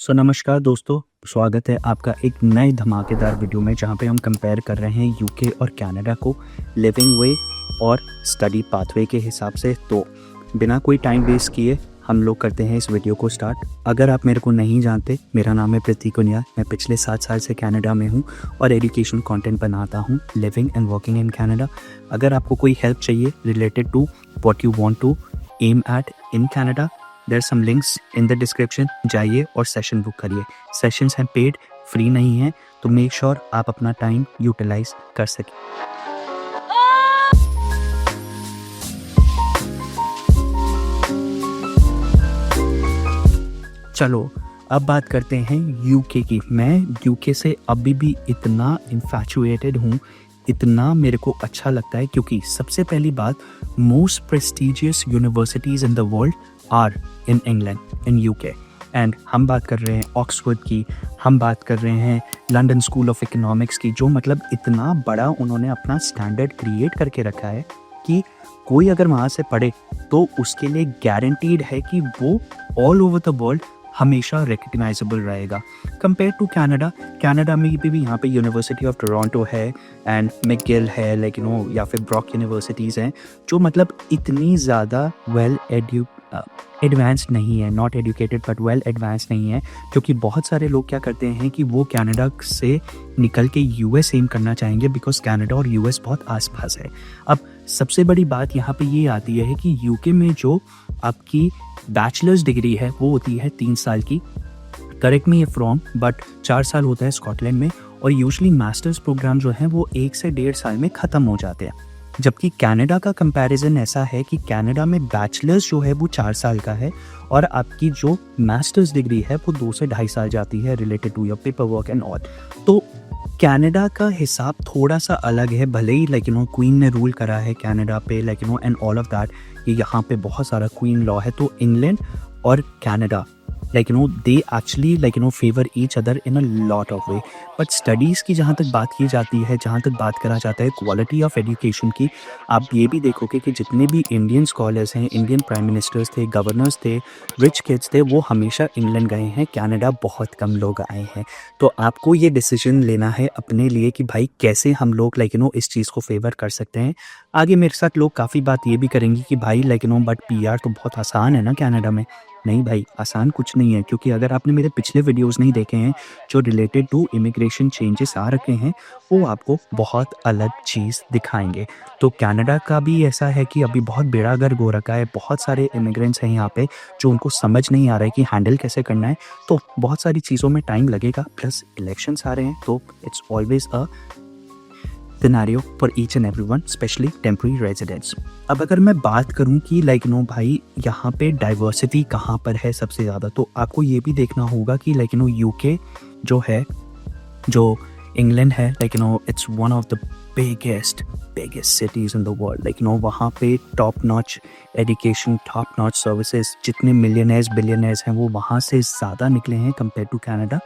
नमस्कार दोस्तों, स्वागत है आपका एक नए धमाकेदार वीडियो में जहाँ पे हम कंपेयर कर रहे हैं यूके और कनाडा को लिविंग वे और स्टडी पाथवे के हिसाब से। तो बिना कोई टाइम वेस्ट किए हम लोग करते हैं इस वीडियो को स्टार्ट। अगर आप मेरे को नहीं जानते, मेरा नाम है प्रतीक उनियाल। मैं पिछले 7 साल से कनाडा में हूँ और एजुकेशन कंटेंट बनाता हूँ living and working in Canada. अगर आपको कोई हेल्प चाहिए related to what you want to aim at in Canada, there some links in the description. जाइए और सेशन बुक करिए। सेशंस हैं पेड, फ्री नहीं है, तो मेक श्योर आप अपना टाइम यूटिलाइज कर सकें। चलो अब बात करते हैं यूके की। मैं यूके से अभी भी इतना इन्फैचुएटेड हूँ, इतना मेरे को अच्छा लगता है, क्योंकि सबसे पहली बात, most prestigious universities in the world are in England, in UK. And हम बात कर रहे हैं ऑक्सफोर्ड की, हम बात कर रहे हैं लंदन स्कूल ऑफ इकोनॉमिक्स की, जो मतलब इतना बड़ा उन्होंने अपना स्टैंडर्ड क्रिएट करके रखा है कि कोई अगर वहाँ से पढ़े तो उसके लिए गारंटीड है कि वो ऑल ओवर द वर्ल्ड हमेशा रिकग्नाइजेबल रहेगा। कंपेयर टू कनाडा में भी यहाँ पे यूनिवर्सिटी ऑफ टोरंटो है एंड मैकगिल है, लाइक यू नो, या फिर ब्रॉक यूनिवर्सिटीज़ हैं जो मतलब इतनी ज़्यादा वेल एडवांस नहीं है, not educated but well advance नहीं है। क्योंकि बहुत सारे लोग क्या करते हैं कि वो कनाडा से निकल के यूएस एम करना चाहेंगे, बिकॉज कनाडा और यूएस बहुत आसपास है। अब सबसे बड़ी बात यहाँ पे ये आती है कि यूके में जो आपकी बैचलर्स डिग्री है वो होती है 3 साल की, correct me if wrong, but 4 साल होता है स्कॉटलैंड में। और यूजुअली मास्टर्स प्रोग्राम जो है वो 1 से 1.5 साल में ख़त्म हो जाते हैं। जबकि कनाडा का कंपैरिजन ऐसा है कि कनाडा में बैचलर्स जो है वो 4 साल का है और आपकी जो मास्टर्स डिग्री है वो 2 से 2.5 साल जाती है, related to your paper work and all. तो कनाडा का हिसाब थोड़ा सा अलग है, भले ही लाइक यू नो क्वीन ने रूल करा है कनाडा पे, like you know, and all of that, ये यहाँ पे बहुत सारा क्वीन लॉ है। तो इंग्लैंड और Canada, like you no, they actually like you no favour each other in a lot of way. But studies की जहाँ तक बात की जाती है, जहाँ तक बात करा जाता है क्वालिटी ऑफ एजुकेशन की, आप ये भी देखोगे कि जितने भी इंडियन स्कॉलर्स हैं, इंडियन प्राइम मिनिस्टर्स थे, गवर्नर्स थे, रिच किड्स थे, वो हमेशा इंग्लैंड गए हैं, कनाडा बहुत कम लोग आए हैं। तो आपको ये डिसीजन लेना है अपने लिए कि भाई कैसे हम लोग लाइक यू नो इस चीज़ को फेवर कर सकते हैं। आगे मेरे साथ लोग काफ़ी बात ये भी करेंगे कि भाई like you no but PR तो बहुत आसान है ना कनाडा में। नहीं भाई, आसान कुछ नहीं है, क्योंकि अगर आपने मेरे पिछले वीडियोस नहीं देखे हैं जो रिलेटेड टू इमिग्रेशन चेंजेस आ रखे हैं, वो आपको बहुत अलग चीज़ दिखाएंगे। तो कनाडा का भी ऐसा है कि अभी बहुत बेड़ा गर्क हो रखा है, बहुत सारे इमिग्रेंट्स हैं यहाँ पे जो उनको समझ नहीं आ रहा है कि हैंडल कैसे करना है। तो बहुत सारी चीज़ों में टाइम लगेगा, प्लस इलेक्शंस आ रहे हैं, तो it's always a scenario for each and everyone, specially temporary residents. अब अगर मैं बात करूं कि लाइक नो भाई यहाँ पे डाइवर्सिटी कहाँ पर है सबसे ज़्यादा, तो आपको ये भी देखना होगा कि लाइक नो यूके जो है, जो इंग्लैंड है, like know it's one of the biggest cities in the world. Like know वहाँ पे top notch education, top notch services, जितने मिलियनर्स बिलियनर्स हैं वो वहाँ से ज़्यादा निकले हैं कंपेयर टू कनाडा।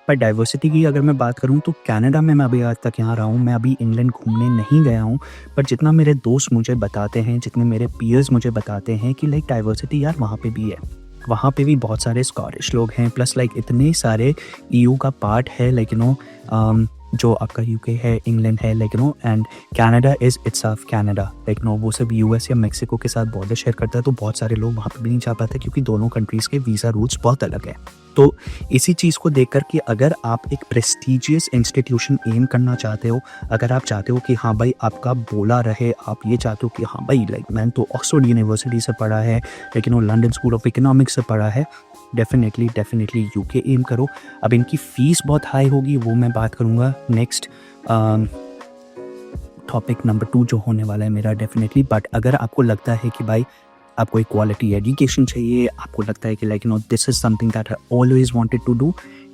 पर डाइवर्सिटी की अगर मैं बात करूं तो कनाडा में मैं अभी आज तक यहाँ रहा हूँ, मैं अभी इंग्लैंड घूमने नहीं गया हूँ, पर जितना मेरे दोस्त मुझे बताते हैं, जितने मेरे पीयर्स मुझे बताते हैं कि लाइक डाइवर्सिटी यार वहाँ पे भी है, वहाँ पे भी बहुत सारे स्कॉटिश लोग हैं, प्लस लाइक इतने सारे ईयू का पार्ट है, लाइक यू नो जो आपका यूके है, इंग्लैंड है, like you know, and Canada is itself Canada, like know वो सब यूएस या मेक्सिको के साथ बॉर्डर शेयर करता है, तो बहुत सारे लोग वहाँ पे भी नहीं जा पाते क्योंकि दोनों कंट्रीज़ के वीज़ा रूल्स बहुत अलग है। तो इसी चीज़ को देख कर कि अगर आप एक प्रेस्टीजियस इंस्टीट्यूशन एम करना चाहते हो, अगर आप चाहते हो कि हाँ भाई आपका बोला रहे, आप ये चाहते हो कि हाँ भाई लाइक मैंने तो ऑक्सफोर्ड यूनिवर्सिटी से पढ़ा है, लेकिन वो लंदन स्कूल ऑफ इकोनॉमिक्स से पढ़ा है, डेफिनेटली यूके एम करो। अब इनकी फ़ीस बहुत हाई होगी, वो मैं बात करूँगा नेक्स्ट टॉपिक नंबर 2 जो होने वाला है मेरा, डेफिनेटली। बट अगर आपको लगता है कि भाई आपको एक क्वालिटी एजुकेशन चाहिए, आपको लगता है कि like you know this is something that I always wanted to do,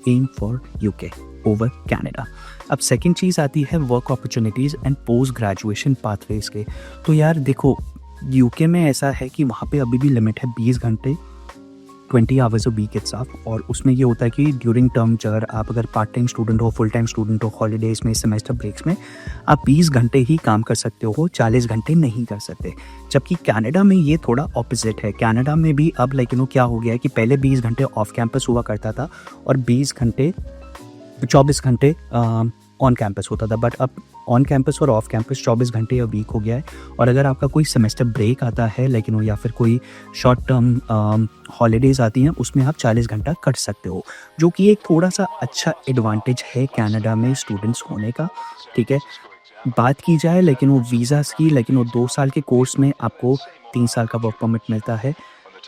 aim for UK over Canada. अब सेकंड चीज़ आती है work opportunities and post graduation pathways के। तो यार देखो, यूके में ऐसा है कि वहाँ पे अभी भी लिमिट है 20 घंटे 20 आवर्स अ वीक इट्सल्फ, और उसमें ये होता है कि ड्यूरिंग टर्म आप अगर पार्ट टाइम स्टूडेंट हो, फुल टाइम स्टूडेंट हो, हॉलीडेज़ में, सेमेस्टर ब्रेक्स में आप 20 घंटे ही काम कर सकते हो, 40 घंटे नहीं कर सकते। जबकि कनाडा में ये थोड़ा ऑपोजिट है। कनाडा में भी अब क्या हो गया है कि पहले 20 घंटे ऑफ कैंपस हुआ करता था और 24 घंटे ऑन कैंपस होता था, बट अब ऑन कैंपस और ऑफ कैंपस 24 घंटे या वीक हो गया है। और अगर आपका कोई सेमेस्टर ब्रेक आता है या फिर कोई शॉर्ट टर्म हॉलीडेज़ आती हैं, उसमें आप 40 घंटा कर सकते हो, जो कि एक थोड़ा सा अच्छा एडवांटेज है कनाडा में स्टूडेंट्स होने का। ठीक है, बात की जाए वो वीज़ाज़ की, वो 2 साल के कोर्स में आपको 3 साल का वर्क परमिट मिलता है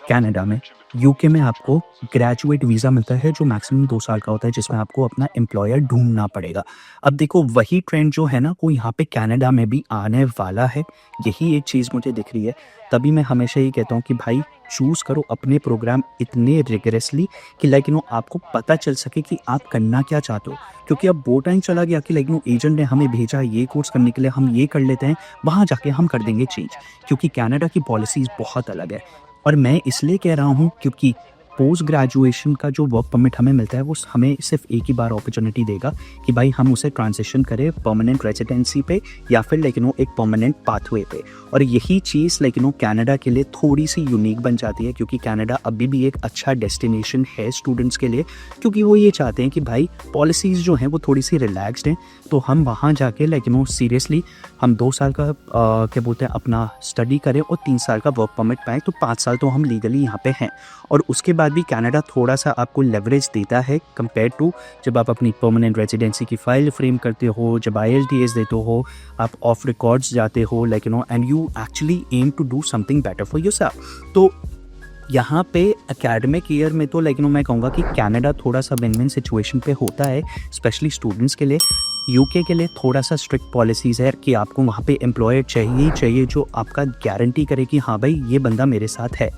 कनाडा में। यूके में आपको ग्रेजुएट वीज़ा मिलता है जो मैक्सिमम 2 साल का होता है, जिसमें आपको अपना एम्प्लॉयर ढूँढना पड़ेगा। अब देखो वही ट्रेंड जो है ना, वो यहाँ पे कनाडा में भी आने वाला है। यही एक चीज़ मुझे दिख रही है। तभी मैं हमेशा ये कहता हूँ कि भाई चूज़ करो अपने प्रोग्राम इतने रिगरसली कि आपको पता चल सके कि आप करना क्या चाहते हो। क्योंकि अब वो टाइम चला गया कि एजेंट ने हमें भेजा ये कोर्स करने के लिए, हम ये कर लेते हैं, वहाँ जाके हम कर देंगे चेंज। क्योंकि कनाडा की पॉलिसीज़ बहुत अलग है। और मैं इसलिए कह रहा हूँ क्योंकि पोस्ट ग्रेजुएशन का जो वर्क परमिट हमें मिलता है वो हमें सिर्फ एक ही बार अपॉर्चुनिटी देगा कि भाई हम उसे ट्रांजिशन करें परमानेंट रेजिडेंसी पे या फिर एक परमानेंट पाथवे पे। और यही चीज़ कनाडा के लिए थोड़ी सी यूनिक बन जाती है, क्योंकि कनाडा अभी भी एक अच्छा डेस्टिनेशन है स्टूडेंट्स के लिए, क्योंकि वो ये चाहते हैं कि भाई पॉलिसीज़ जो हैं वो थोड़ी सी रिलैक्सड हैं। तो हम वहाँ जाके सीरियसली हम 2 साल का क्या बोलते हैं अपना स्टडी करें और 3 साल का वर्क परमिट पाएँ, तो 5 साल तो हम लीगली यहाँ पे हैं। और उसके बाद भी कनाडा थोड़ा सा आपको लेवरेज देता है कंपेयर टू जब आप अपनी परमानेंट रेजिडेंसी की फ़ाइल फ्रेम करते हो, जब IELTS देते हो, आप ऑफ रिकॉर्ड्स जाते हो and you actually aim to do something better for yourself. तो यहाँ पे एकेडमिक ईयर में तो मैं कहूँगा कि कनाडा थोड़ा सा विन-विन सिचुएशन पे होता है, स्पेशली स्टूडेंट्स के लिए। यूके के लिए थोड़ा सा स्ट्रिक्ट पॉलिसीज़ है कि आपको वहाँ पे एम्प्लॉयर चाहिए ही चाहिए जो आपका गारंटी करे कि हाँ भाई ये बंदा मेरे साथ है।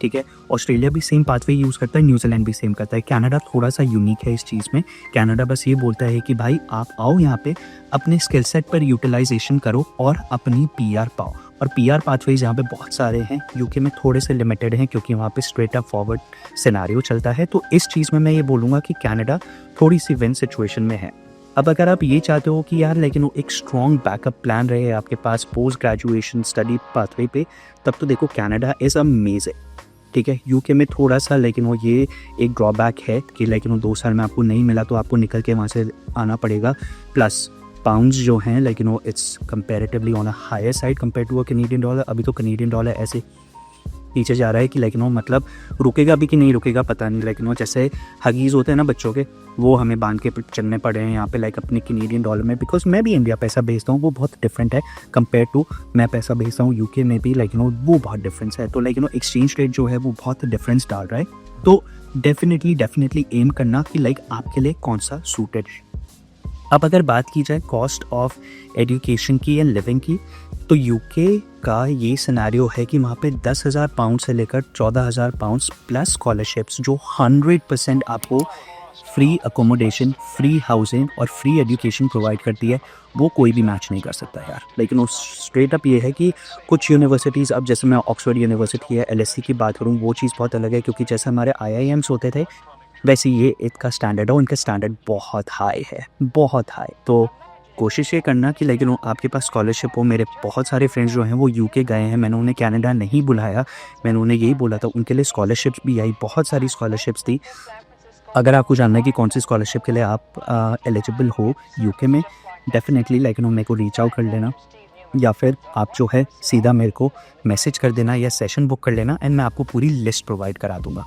ठीक है, ऑस्ट्रेलिया भी सेम पाथवे यूज़ करता है, न्यूजीलैंड भी सेम करता है। कनाडा थोड़ा सा यूनिक है इस चीज़ में। कनाडा बस ये बोलता है कि भाई आप आओ यहाँ पे, अपने स्किल सेट पर यूटिलाइजेशन करो और अपनी PR पाओ। और PR पाथवेज यहाँ पे बहुत सारे हैं, यूके में थोड़े से लिमिटेड हैं क्योंकि वहाँ पे स्ट्रेट अप फॉरवर्ड सिनेरियो चलता है। तो इस चीज़ में मैं ये बोलूँगा कि कनाडा थोड़ी सी विन सिचुएशन में है। अब अगर आप ये चाहते हो कि यार एक स्ट्रॉन्ग बैकअप प्लान रहे आपके पास पोस्ट ग्रेजुएशन स्टडी पाथवे पे, तब तो देखो कनाडा इज़ अमेजिंग। ठीक है, यूके में थोड़ा सा वो ये एक ड्रॉबैक है कि 2 साल में आपको नहीं मिला तो आपको निकल के वहाँ से आना पड़ेगा। प्लस पाउंड्स जो हैं वो it's comparatively on a higher side compare to a Canadian dollar. अभी तो कैनेडियन डॉलर ऐसे पीछे जा रहा है कि मतलब रुकेगा भी कि नहीं रुकेगा पता नहीं। जैसे हगीज़ होते हैं ना बच्चों के, वो हमें बांध के चलने पड़े हैं यहाँ पे अपने कैनेडियन डॉलर में। बिकॉज मैं भी इंडिया पैसा भेजता हूँ, वो बहुत डिफरेंट है कंपेयर टू मैं पैसा भेजता हूँ यूके में भी वो बहुत डिफरेंस है। तो एक्सचेंज रेट जो है वो बहुत डिफरेंस डाल रहा है। तो डेफिनेटली एम करना कि आपके लिए कौन सा सूटेड है। अब अगर बात की जाए कॉस्ट ऑफ एजुकेशन की एंड लिविंग की, तो यूके का ये सिनेरियो है कि वहाँ पे 10,000 पाउंड से लेकर 14,000 पाउंड प्लस स्कॉलरशिप्स जो 100% आपको फ्री अकोमोडेशन, फ्री हाउसिंग और फ्री एजुकेशन प्रोवाइड करती है, वो कोई भी मैच नहीं कर सकता यार। वो स्ट्रेट अप ये है कि कुछ यूनिवर्सिटीज़, अब जैसे मैं ऑक्सफोर्ड यूनिवर्सिटी है, LSE की बात करूँ, वो चीज़ बहुत अलग है क्योंकि जैसे हमारे IIMs होते थे वैसे ये इसका स्टैंडर्ड है, उनका स्टैंडर्ड बहुत हाई है, बहुत हाई। तो कोशिश ये करना कि आपके पास स्कॉलरशिप हो। मेरे बहुत सारे फ्रेंड्स जो हैं वो यूके गए हैं, मैंने उन्हें कनाडा नहीं बुलाया, मैंने उन्हें यही बोला था, उनके लिए स्कॉलरशिप्स भी आई, बहुत सारी स्कॉलरशिप्स थी। अगर आपको जानना है कि कौन सी स्कॉलरशिप के लिए आप एलिजिबल हो यूके में, डेफिनेटली मेरे को रीच आउट कर लेना, या फिर आप जो है सीधा मेरे को मैसेज कर देना या सेशन बुक कर लेना एंड मैं आपको पूरी लिस्ट प्रोवाइड करा दूँगा।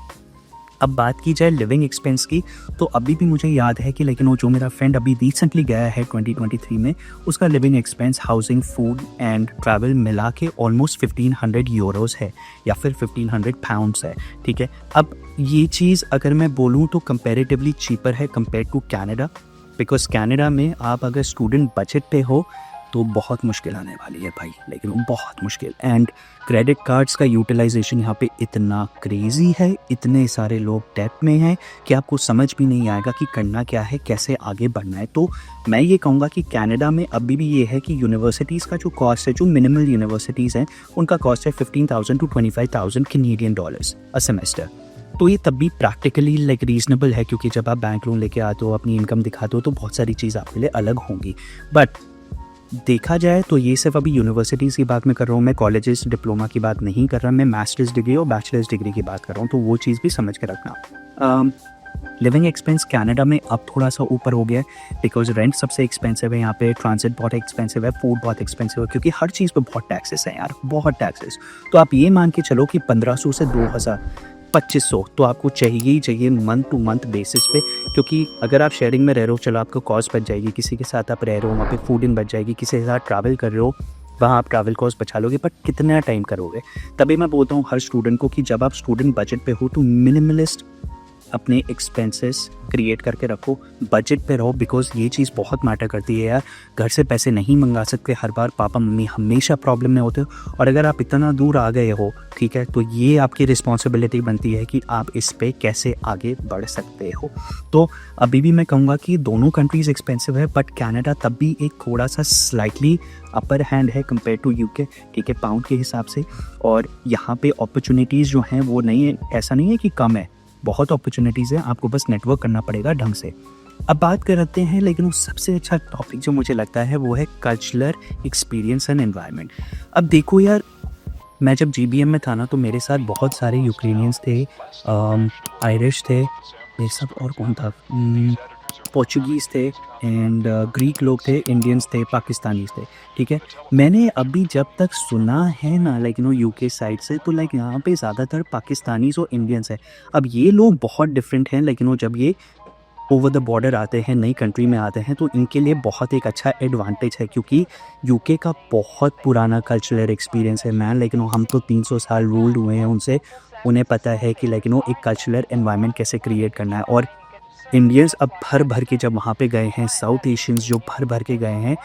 अब बात की जाए लिविंग एक्सपेंस की, तो अभी भी मुझे याद है कि वो जो मेरा फ्रेंड अभी रिसेंटली गया है 2023 में, उसका living expense, housing, food and travel मिला के ऑलमोस्ट 1500 यूरोज़ है या फिर 1500 पाउंड्स है। ठीक है, अब ये चीज़ अगर मैं बोलूँ तो कंपैरेटिवली चीपर है compare to Canada, because Canada में आप अगर स्टूडेंट बजट पे हो तो बहुत मुश्किल आने वाली है भाई, बहुत मुश्किल। एंड क्रेडिट कार्ड्स का यूटिलाइजेशन यहाँ पे इतना क्रेजी है, इतने सारे लोग डेट में हैं कि आपको समझ भी नहीं आएगा कि करना क्या है, कैसे आगे बढ़ना है। तो मैं ये कहूँगा कि कनाडा में अभी भी ये है कि यूनिवर्सिटीज़ का जो कॉस्ट है, जो मिनिमल यूनिवर्सिटीज़ हैं, उनका कॉस्ट है 15,000 to 25,000 Canadian dollars a semester. तो ये तब भी प्रैक्टिकली लाइक रीज़नेबल है, क्योंकि जब आप बैंक लोन लेके आते हो, अपनी इनकम दिखाते हो, तो बहुत सारी चीज़ आपके लिए अलग होंगी। बट देखा जाए तो ये सिर्फ अभी यूनिवर्सिटीज़ की बात मैं कर रहा हूँ, मैं कॉलेजेस डिप्लोमा की बात नहीं कर रहा, मैं मास्टर्स डिग्री और बैचलर्स डिग्री की बात कर रहा हूँ, तो वो चीज़ भी समझ के रखना। लिविंग एक्सपेंस कनाडा में अब थोड़ा सा ऊपर हो गया है, बिकॉज रेंट सबसे एक्सपेंसिव है यहाँ पे, ट्रांसिट बहुत एक्सपेंसिव है, फूड बहुत एक्सपेंसिव है, क्योंकि हर चीज़ पे बहुत टैक्सेस हैं यार, बहुत टैक्सेस। तो आप ये मान के चलो कि 1500 से 2000 2500 तो आपको चाहिए ही चाहिए मंथ टू मंथ बेसिस पे, क्योंकि अगर आप शेयरिंग में रह रहे हो, चलो आपको कॉस्ट बच जाएगी, किसी के साथ आप रह रहे हो वहाँ पे फूड इन बच जाएगी, किसी के साथ ट्रैवल कर रहे हो वहाँ आप ट्रैवल कॉस्ट बचा लोगे, बट कितना टाइम करोगे। तभी मैं बोलता हूँ हर स्टूडेंट को कि जब आप स्टूडेंट बजट पे हो तो मिनिमलिस्ट अपने एक्सपेंसेस क्रिएट करके रखो, बजट पे रहो, बिकॉज ये चीज़ बहुत मैटर करती है यार। घर से पैसे नहीं मंगा सकते हर बार, पापा मम्मी हमेशा प्रॉब्लम में होते हो, और अगर आप इतना दूर आ गए हो, ठीक है, तो ये आपकी रिस्पॉन्सिबिलिटी बनती है कि आप इस पे कैसे आगे बढ़ सकते हो। तो अभी भी मैं कहूँगा कि दोनों कंट्रीज़ एक्सपेंसिव है, बट कनाडा तब भी एक थोड़ा सा स्लाइटली अपर हैंड है कंपेयर टू यूके, ठीक है, पाउंड के हिसाब से। और यहाँ पे अपॉर्चुनिटीज़ जो हैं वो नहीं है, ऐसा नहीं है कि कम है, बहुत अपॉर्चुनिटीज़ है, आपको बस नेटवर्क करना पड़ेगा ढंग से। अब बात करते हैं, लेकिन वो सबसे अच्छा टॉपिक जो मुझे लगता है वो है कल्चरल एक्सपीरियंस एंड एनवायरनमेंट। अब देखो यार, मैं जब जीबीएम में था ना, तो मेरे साथ बहुत सारे यूक्रेनियंस थे, आयरिश थे, ये सब, और कौन था, पोर्चुगीज़ थे, एंड ग्रीक लोग थे, इंडियंस थे, पाकिस्तानीज़ थे, ठीक है। मैंने अभी जब तक सुना है ना, लाइक यूके साइड से, तो लाइक यहाँ पे ज़्यादातर पाकिस्तानीज़ और इंडियंस है। अब ये लोग बहुत डिफरेंट हैं, लेकिन जब ये ओवर द बॉर्डर आते हैं, नई कंट्री में आते हैं, तो इनके लिए बहुत एक अच्छा एडवांटेज है, क्योंकि यूके का बहुत पुराना कल्चरल एक्सपीरियंस है मैन, लेकिन हम तो 300 साल रूल्ड हुए हैं उनसे, उन्हें पता है कि लेकिन एक कल्चरल एनवायरनमेंट कैसे क्रिएट करना है। और इंडियंस अब भर भर के जब वहाँ पे गए हैं, साउथ एशियंस जो भर भर के गए हैं,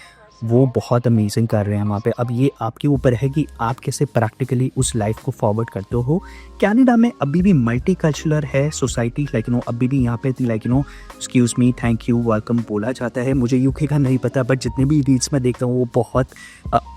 वो बहुत अमेजिंग कर रहे हैं वहाँ पे। अब ये आपके ऊपर है कि आप कैसे प्रैक्टिकली उस लाइफ को फॉरवर्ड करते हो। कनाडा में अभी भी मल्टी कल्चरल है सोसाइटी, अभी भी यहाँ पे excuse me, thank you, welcome बोला जाता है। मुझे यूके का नहीं पता, बट जितने भी रील्स में देखता हूँ वो बहुत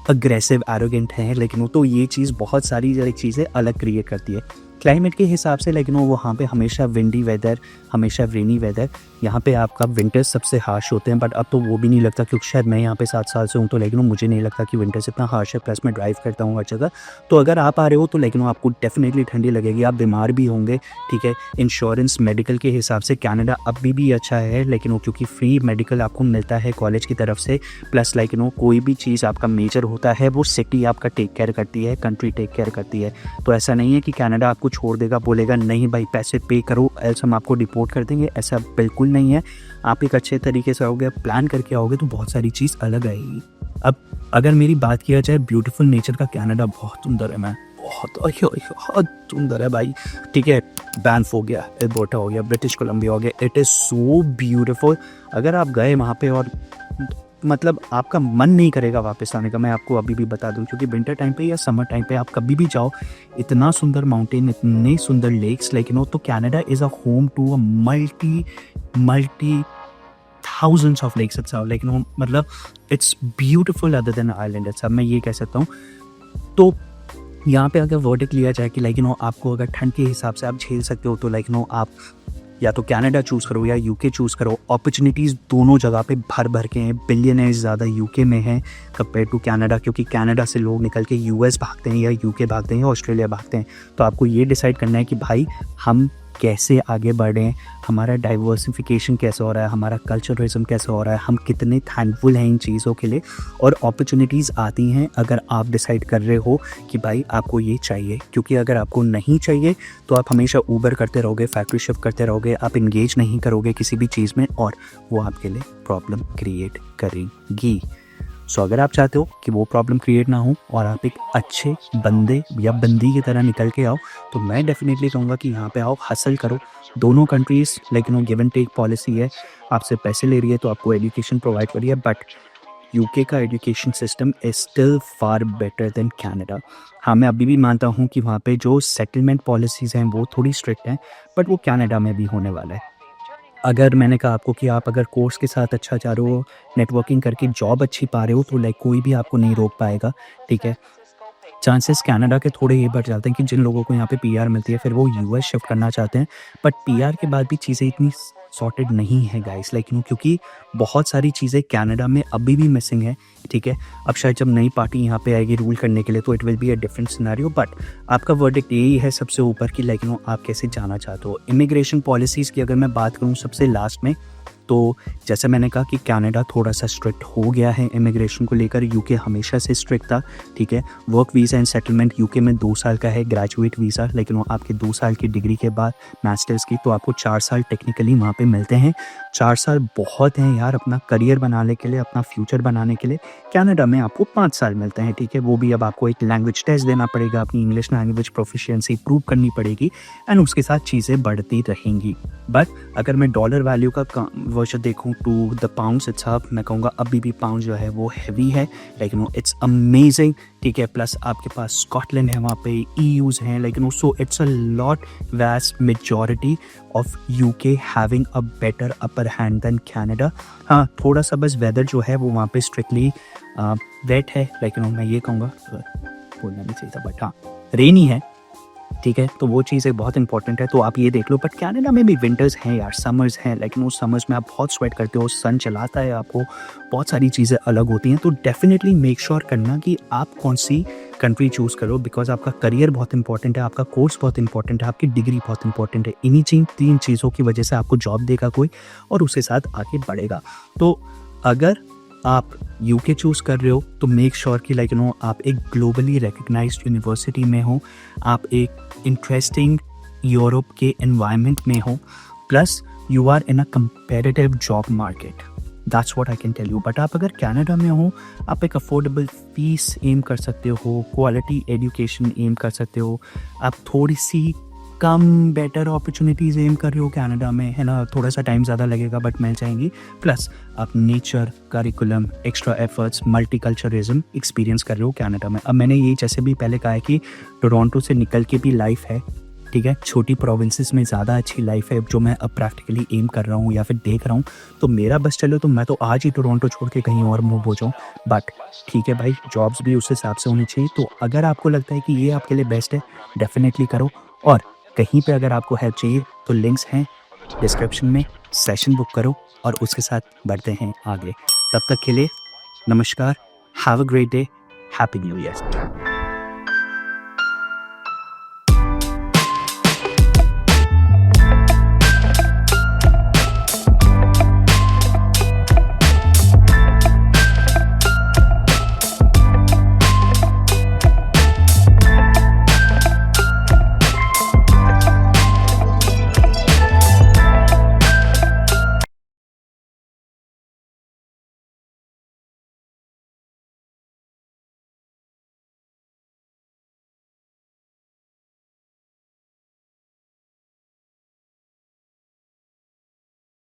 अग्रेसिव एरोगेंट हैं, लेकिन वो तो ये चीज़ बहुत सारी चीज़ें अलग क्रिएट करती है क्लाइमेट के हिसाब से। लेकिन वो वहाँ पे हमेशा विंडी वेदर, हमेशा रेनी वेदर, यहाँ पे आपका विंटर्स सबसे हार्श होते हैं, बट अब तो वो भी नहीं लगता, क्योंकि शायद मैं यहाँ पे 7 साल से हूँ, तो लेकिन मुझे नहीं लगता कि विंटर्स इतना हार्श है। प्लस मैं ड्राइव करता हूँ हर जगह, तो अगर आप आ रहे हो तो लेकिन आपको डेफिनेटली ठंडी लगेगी, आप बीमार भी होंगे, ठीक है। इंश्योरेंस मेडिकल के हिसाब से कनाडा अभी भी अच्छा है, लेकिन वो क्योंकि फ्री मेडिकल आपको मिलता है कॉलेज की तरफ से, प्लस कोई भी चीज़ आपका मेजर होता है वो सिटी आपका टेक केयर करती है, कंट्री टेक केयर करती है। तो ऐसा नहीं है कि कनाडा आपको छोड़ देगा, बोलेगा नहीं भाई पैसे पे करो एल्स हम आपको डिपोर्ट कर देंगे, ऐसा बिल्कुल नहीं है। आप एक अच्छे तरीके से आओगे, प्लान करके आओगे, तो बहुत सारी चीज़ अलग आएगी। अब अगर मेरी बात किया जाए ब्यूटीफुल नेचर का, कनाडा बहुत सुंदर है मैन, बहुत सुंदर है भाई, ठीक है। बैंफ हो गया, एल्बर्टा हो गया, ब्रिटिश कोलंबिया हो गया, इट इज़ सो ब्यूटीफुल। अगर आप गए वहाँ पे और आपका मन नहीं करेगा वापस आने का, मैं आपको अभी भी बता दूं, क्योंकि विंटर टाइम पे या समर टाइम पे आप कभी भी जाओ, इतना सुंदर माउंटेन, इतने सुंदर लेक्स, लेकिन तो Canada is a home to a multi thousands of lakes it's, लेकिन it's beautiful other than island it's, मैं ये कह सकता हूँ। तो यहाँ पे अगर वर्डिक्ट लिया जाए कि आपको अगर ठंड के हिसाब से आप झेल सकते हो, तो आप या तो कनाडा चूज़ करो या यूके चूज़ करो। अपॉर्चुनिटीज़ दोनों जगह पे भर भर के हैं, बिलियनर्स ज़्यादा यूके में हैं कंपेयर टू कनाडा, क्योंकि कनाडा से लोग निकल के यूएस भागते हैं या यूके भागते हैं या ऑस्ट्रेलिया भागते हैं। तो आपको ये डिसाइड करना है कि भाई हम कैसे आगे बढ़ें, हमारा डाइवर्सिफिकेशन कैसे हो रहा है, हमारा कल्चरलिज्म कैसे हो रहा है, हम कितने थैंकफुल हैं इन चीज़ों के लिए। और अपॉर्चुनिटीज़ आती हैं अगर आप डिसाइड कर रहे हो कि भाई आपको ये चाहिए, क्योंकि अगर आपको नहीं चाहिए तो आप हमेशा ऊबर करते रहोगे, फैक्ट्री शिफ्ट करते रहोगे, आप इंगेज नहीं करोगे किसी भी चीज़ में, और वो आपके लिए प्रॉब्लम क्रिएट करेंगी। सो अगर आप चाहते हो कि वो प्रॉब्लम क्रिएट ना हो और आप एक अच्छे बंदे या बंदी की तरह निकल के आओ, तो मैं डेफिनेटली कहूँगा कि यहाँ पे आओ, हसल करो। दोनों कंट्रीज़ लेकिन वो गिव एंड टेक पॉलिसी है, आपसे पैसे ले रही है तो आपको एजुकेशन प्रोवाइड करिए, है, बट यूके का education system is still far better than Canada. हाँ, मैं अभी भी मानता हूँ कि वहाँ पे जो सेटलमेंट पॉलिसीज़ हैं वो थोड़ी स्ट्रिक्ट हैं, बट वो कनाडा में भी होने वाला है। अगर मैंने कहा आपको कि आप अगर कोर्स के साथ अच्छा जा रहे हो, नेटवर्किंग करके जॉब अच्छी पा रहे हो, तो कोई भी आपको नहीं रोक पाएगा, ठीक है। चांसेस कनाडा के थोड़े ये बढ़ जाते हैं कि जिन लोगों को यहाँ पे पीआर मिलती है फिर वो यूएस शिफ्ट करना चाहते हैं, बट पीआर के बाद भी चीज़ें इतनी सॉर्टेड नहीं है गाइस, लाइक क्योंकि बहुत सारी चीज़ें कनाडा में अभी भी मिसिंग है, ठीक है। अब शायद जब नई पार्टी यहाँ पे आएगी रूल करने के लिए तो it will be a different scenario, but आपका वर्डिक्ट यही है सबसे ऊपर कि लाइक आप कैसे जाना चाहते हो। इमिग्रेशन पॉलिसीज़ की अगर मैं बात करूँ सबसे लास्ट में, तो जैसे मैंने कहा कि कनाडा थोड़ा सा स्ट्रिक्ट हो गया है इमिग्रेशन को लेकर, यूके हमेशा से स्ट्रिक्ट था, ठीक है। Work visa and settlement UK में 2 साल का है, ग्रेजुएट वीज़ा, लेकिन वो आपके 2 साल की डिग्री के बाद मास्टर्स की तो आपको 4 साल टेक्निकली वहाँ पे मिलते हैं। 4 साल बहुत हैं यार अपना करियर बनाने के लिए, अपना फ्यूचर बनाने के लिए। कनाडा में आपको 5 साल मिलते हैं, ठीक है। वो भी अब आपको एक लैंग्वेज टेस्ट देना पड़ेगा, अपनी इंग्लिश लैंग्वेज प्रोफिशिएंसी प्रूव करनी पड़ेगी एंड उसके साथ चीज़ें बढ़ती रहेंगी। बट अगर मैं डॉलर वैल्यू का वर्जन देखूँ टू द पाउंड्स इट्सल्फ, मैं कहूँगा अभी भी पाउंड जो है वो हैवी है, लेकिन वो इट्स अमेजिंग, ठीक है। प्लस आपके पास स्कॉटलैंड है, वहाँ पे ईयूज़ हैं, लेकिन so it's a lot vast majority of UK having a better upper hand than Canada. हाँ, थोड़ा सा बस वेदर जो है वो वहाँ पे स्ट्रिक्टली वेट है, लेकिन मैं ये कहूँगा बोलना नहीं चाहिए था, बट हाँ रेनी है, ठीक है। तो वो चीज़ें बहुत इंपॉर्टेंट है, तो आप ये देख लो। बट कनाडा में भी विंटर्स हैं यार, समर्स हैं, लेकिन उस समर्स में आप बहुत स्वेट करते हो, सन चलाता है आपको, बहुत सारी चीज़ें अलग होती हैं। तो डेफिनेटली मेक श्योर करना कि आप कौन सी कंट्री चूज़ करो, बिकॉज आपका करियर बहुत इंपॉर्टेंट है, आपका कोर्स बहुत इंपॉर्टेंट है, आपकी डिग्री बहुत इंपॉर्टेंट है। इन्हीं 3 चीज़ों की वजह से आपको जॉब देगा कोई और उसके साथ आगे बढ़ेगा। तो अगर आप यूके चूज़ कर रहे हो तो मेक श्योर कि लाइक आप एक ग्लोबली रिकग्नाइज्ड यूनिवर्सिटी में हो, आप एक इंटरेस्टिंग यूरोप के एनवायरनमेंट में हो, plus you are in a competitive job market, that's what I can tell you. But आप अगर कनाडा में हो, आप एक अफोर्डेबल फीस एम कर सकते हो, क्वालिटी एजुकेशन एम कर सकते हो, आप थोड़ी सी कम बेटर अपॉर्चुनिटीज़ एम कर रहे हो कनाडा में, है ना। थोड़ा सा टाइम ज़्यादा लगेगा बट मिल जाएंगी। प्लस आप nature, curriculum, extra efforts, multiculturalism experience कर रहे हो कनाडा में। अब मैंने ये जैसे भी पहले कहा है कि टोरंटो से निकल के भी लाइफ है, ठीक है। छोटी प्रोविंसेस में ज़्यादा अच्छी लाइफ है जो मैं अब प्रैक्टिकली एम कर रहा हूँ या फिर देख रहा हूँ। तो मेरा बस चलो तो मैं तो आज ही टोरंटो छोड़ के कहीं और मूव हो जाऊँ, बट ठीक है भाई, जॉब्स भी उस हिसाब से होनी चाहिए। तो अगर आपको लगता है कि ये आपके लिए बेस्ट है, डेफिनेटली करो। और कहीं पे अगर आपको हेल्प चाहिए तो लिंक्स हैं डिस्क्रिप्शन में, सेशन बुक करो और उसके साथ बढ़ते हैं आगे। तब तक के लिए नमस्कार, have a great day, happy new year.